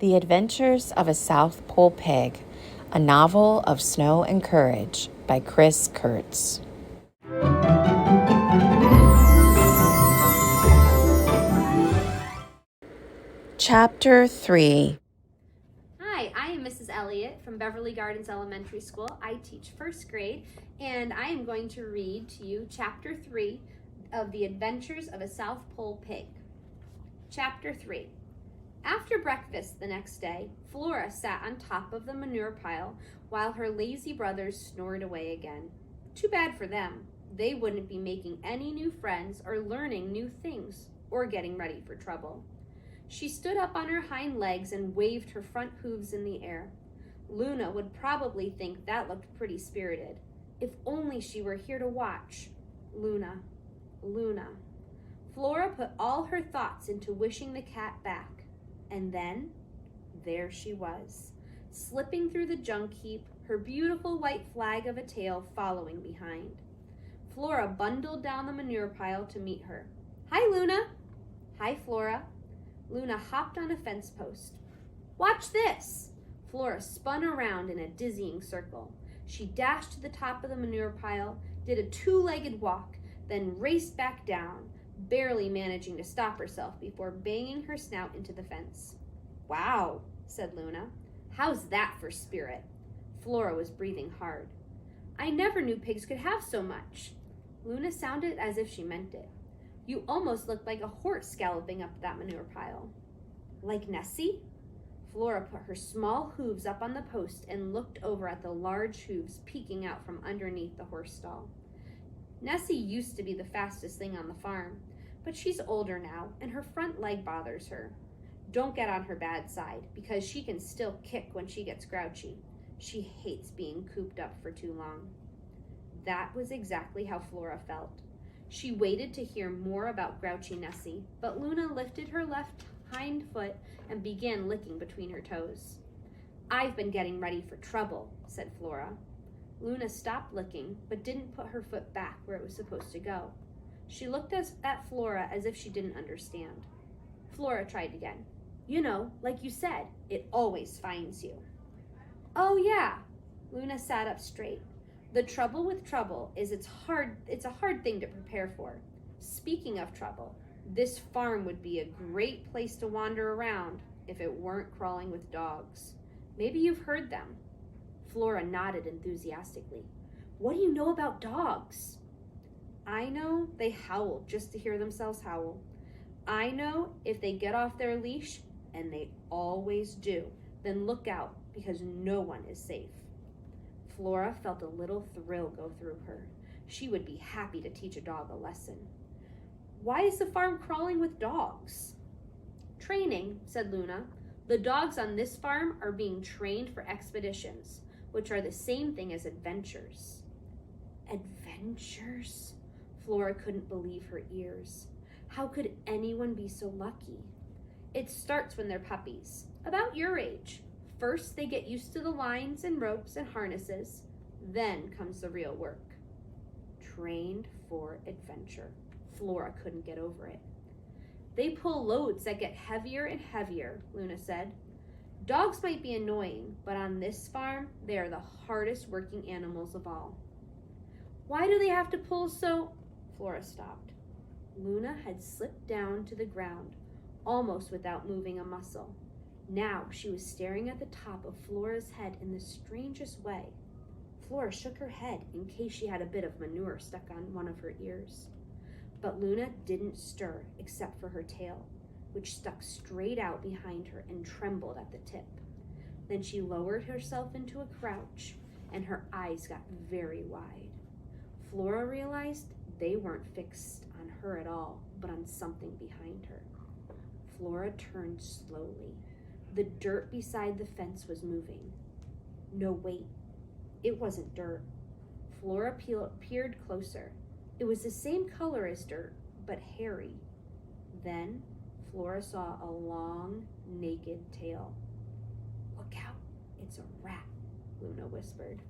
The Adventures of a South Pole Pig, a novel of snow and courage by Chris Kurtz. Chapter 3. Hi, I am Mrs. Elliott from Beverly Gardens Elementary School. I teach first grade, and I am going to read to you Chapter 3 of The Adventures of a South Pole Pig. Chapter 3. After breakfast the next day, Flora sat on top of the manure pile while her lazy brothers snored away again. Too bad for them. They wouldn't be making any new friends or learning new things or getting ready for trouble. She stood up on her hind legs and waved her front hooves in the air. Luna would probably think that looked pretty spirited. If only she were here to watch. Luna. Flora put all her thoughts into wishing the cat back. And then, there she was, slipping through the junk heap, her beautiful white flag of a tail following behind. Flora bundled down the manure pile to meet her. Hi, Luna. Hi, Flora. Luna hopped on a fence post. Watch this! Flora spun around in a dizzying circle. She dashed to the top of the manure pile, did a two-legged walk, then raced back down, barely managing to stop herself before banging her snout into the fence. Wow, said Luna. How's that for spirit? Flora was breathing hard. I never knew pigs could have so much. Luna sounded as if she meant it. You almost looked like a horse galloping up that manure pile. Like Nessie? Flora put her small hooves up on the post and looked over at the large hooves peeking out from underneath the horse stall. Nessie used to be the fastest thing on the farm, but she's older now and her front leg bothers her. Don't get on her bad side, because she can still kick when she gets grouchy. She hates being cooped up for too long. That was exactly how Flora felt. She waited to hear more about grouchy Nessie, but Luna lifted her left hind foot and began licking between her toes. I've been getting ready for trouble, said Flora. Luna stopped licking, but didn't put her foot back where it was supposed to go. She looked at Flora as if she didn't understand. Flora tried again. You know, like you said, it always finds you. Oh yeah, Luna sat up straight. The trouble with trouble is it's a hard thing to prepare for. Speaking of trouble, this farm would be a great place to wander around if it weren't crawling with dogs. Maybe you've heard them. Flora nodded enthusiastically. What do you know about dogs? I know they howl just to hear themselves howl. I know if they get off their leash, and they always do, then look out because no one is safe. Flora felt a little thrill go through her. She would be happy to teach a dog a lesson. Why is the farm crawling with dogs? Training, said Luna. The dogs on this farm are being trained for expeditions, which are the same thing as adventures. Adventures? Flora couldn't believe her ears. How could anyone be so lucky? It starts when they're puppies, about your age. First, they get used to the lines and ropes and harnesses. Then comes the real work. Trained for adventure. Flora couldn't get over it. They pull loads that get heavier and heavier, Luna said. Dogs might be annoying, but on this farm, they are the hardest working animals of all. Why do they have to pull so? Flora stopped. Luna had slipped down to the ground, almost without moving a muscle. Now she was staring at the top of Flora's head in the strangest way. Flora shook her head in case she had a bit of manure stuck on one of her ears. But Luna didn't stir except for her tail, which stuck straight out behind her and trembled at the tip. Then she lowered herself into a crouch, and her eyes got very wide. Flora realized they weren't fixed on her at all, but on something behind her. Flora turned slowly. The dirt beside the fence was moving. No, wait. It wasn't dirt. Flora peered closer. It was the same color as dirt, but hairy. Then Flora saw a long, naked tail. Look out, it's a rat, Luna whispered.